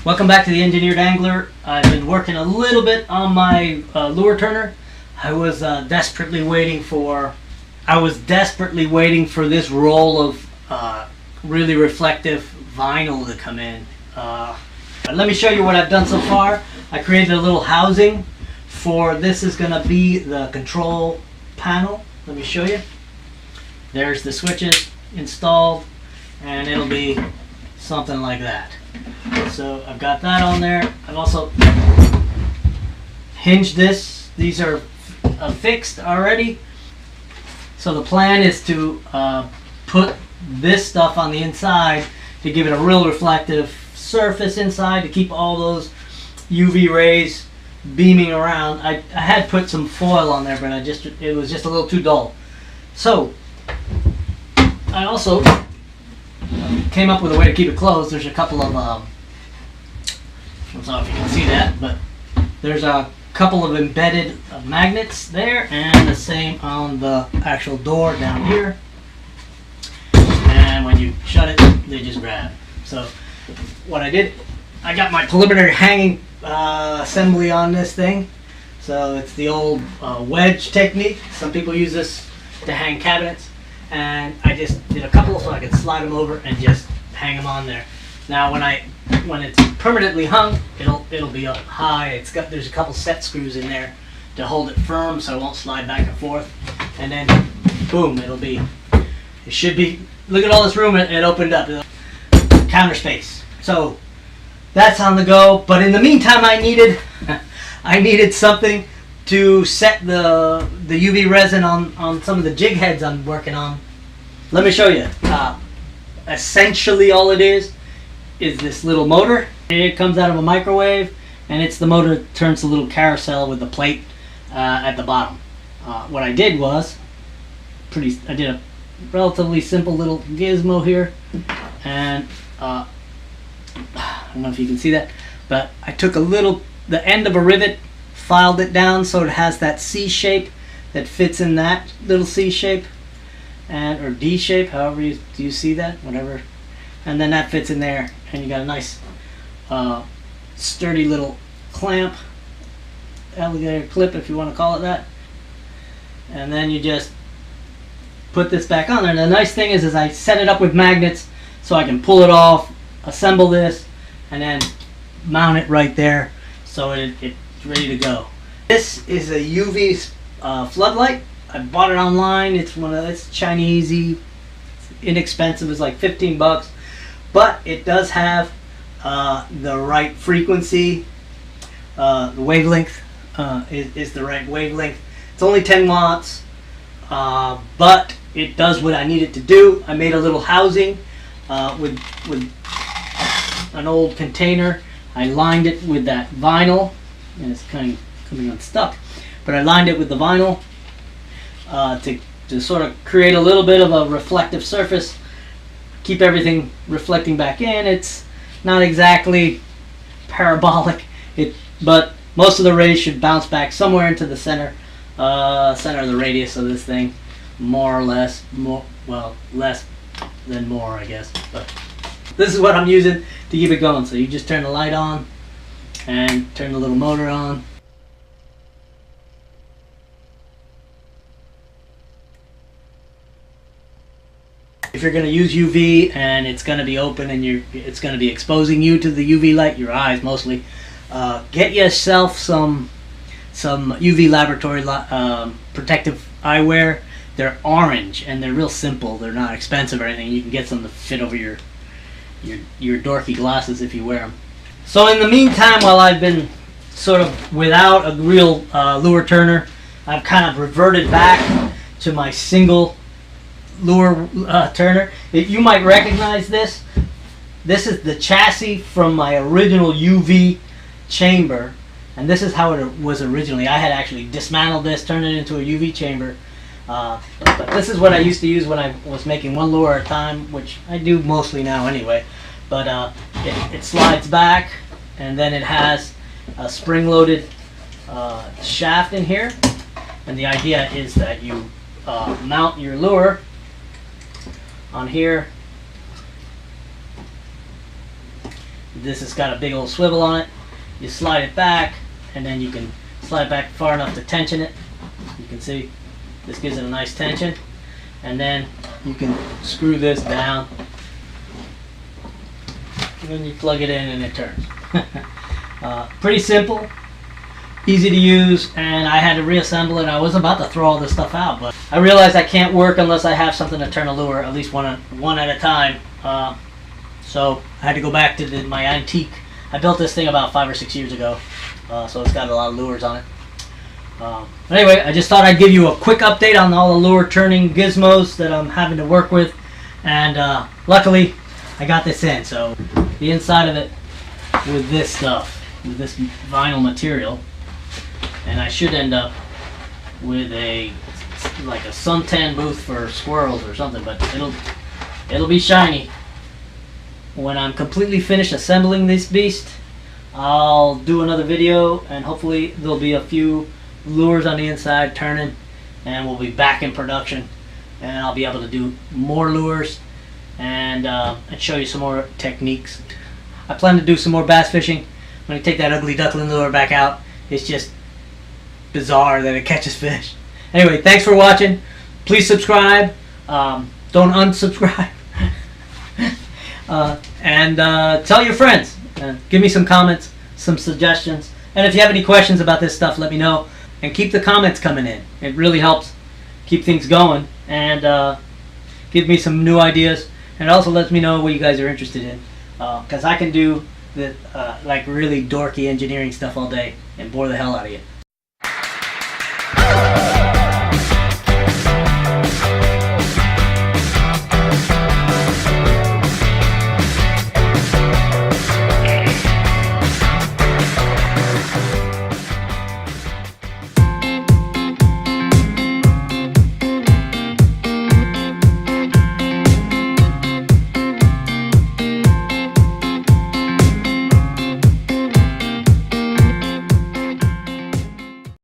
Welcome back to the Engineered Angler. I've been working a little bit on my lure turner. I was desperately waiting for this roll of really reflective vinyl to come in. But let me show you what I've done so far. I created a little housing for this. Is going to be the control panel. Let me show you. There's the switches installed, and it'll be something like that. So I've got that on there. I've also hinged this. These are fixed already. So the plan is to put this stuff on the inside to give it a real reflective surface inside to keep all those UV rays beaming around. I had put some foil on there, but it was just a little too dull. So I also came up with a way to keep it closed. There's a couple of I don't know if you can see that, but there's a couple of embedded magnets there, and the same on the actual door down here. And when you shut it, they just grab. So what I did, I got my preliminary hanging assembly on this thing. So it's the old wedge technique. Some people use this to hang cabinets, and I just did a couple so I could slide them over and just hang them on there. Now when it's permanently hung, it'll be up high. There's a couple set screws in there to hold it firm so it won't slide back and forth. And then boom, it should be. Look at all this room it opened up. Counter space. So that's on the go. But in the meantime, I needed something to set the UV resin on some of the jig heads I'm working on. Let me show you. Essentially all it is this little motor. It comes out of a microwave, and it's the motor that turns the little carousel with the plate at the bottom. What I did was I did a relatively simple little gizmo here, and I don't know if you can see that, but I took the end of a rivet, filed it down so it has that C shape that fits in that little C shape, or D shape, however do you see that, whatever, and then that fits in there, and you got a nice sturdy little clamp, alligator clip if you want to call it that, and then you just put this back on there. And the nice thing is I set it up with magnets so I can pull it off, assemble this, and then mount it right there so it's ready to go. This is a UV floodlight. I bought it online. It's Chinese-y, inexpensive. It's like 15 bucks, but it does have the right frequency. The wavelength is the right wavelength. It's only 10 watts, but it does what I need it to do. I made a little housing with an old container. I lined it with that vinyl, and it's kind of coming unstuck, but I lined it with the vinyl to sort of create a little bit of a reflective surface, keep everything reflecting back in. It's not exactly parabolic, but most of the rays should bounce back somewhere into the center of the radius of this thing, more or less. Less than more, I guess. But this is what I'm using to keep it going. So you just turn the light on and turn the little motor on. If you're going to use UV and it's going to be open and it's going to be exposing you to the UV light, your eyes mostly, get yourself some UV laboratory protective eyewear. They're orange and they're real simple. They're not expensive or anything. You can get some to fit over your dorky glasses if you wear them. So in the meantime, while I've been sort of without a real lure turner, I've kind of reverted back to my single lure turner. You might recognize this. This is the chassis from my original UV chamber, and this is how it was originally. I had actually dismantled this, turned it into a UV chamber. But this is what I used to use when I was making one lure at a time, which I do mostly now anyway. But it slides back, and then it has a spring-loaded shaft in here. And the idea is that you mount your lure on here. This has got a big old swivel on it. You slide it back, and then you can slide back far enough to tension it. You can see this gives it a nice tension, and then you can screw this down, and then you plug it in and it turns. Pretty simple, easy to use, and I had to reassemble it. I was about to throw all this stuff out, but I realized I can't work unless I have something to turn a lure, at least one at a time. So I had to go back to my antique. I built this thing about 5 or 6 years ago, so it's got a lot of lures on it. But anyway, I just thought I'd give you a quick update on all the lure turning gizmos that I'm having to work with, and luckily I got this in. So the inside of it with this stuff, with this vinyl material, and I should end up with like a suntan booth for squirrels or something, but it'll be shiny. When I'm completely finished assembling this beast, I'll do another video, and hopefully there'll be a few lures on the inside turning, and we'll be back in production, and I'll be able to do more lures and show you some more techniques. I plan to do some more bass fishing. When I take that ugly duckling lure back out, it's just bizarre that it catches fish. Anyway, thanks for watching. Please subscribe. Don't unsubscribe. And tell your friends. Give me some comments, some suggestions. And if you have any questions about this stuff, let me know. And keep the comments coming in. It really helps keep things going. And give me some new ideas. And it also lets me know what you guys are interested in. Because I can do the like really dorky engineering stuff all day and bore the hell out of you.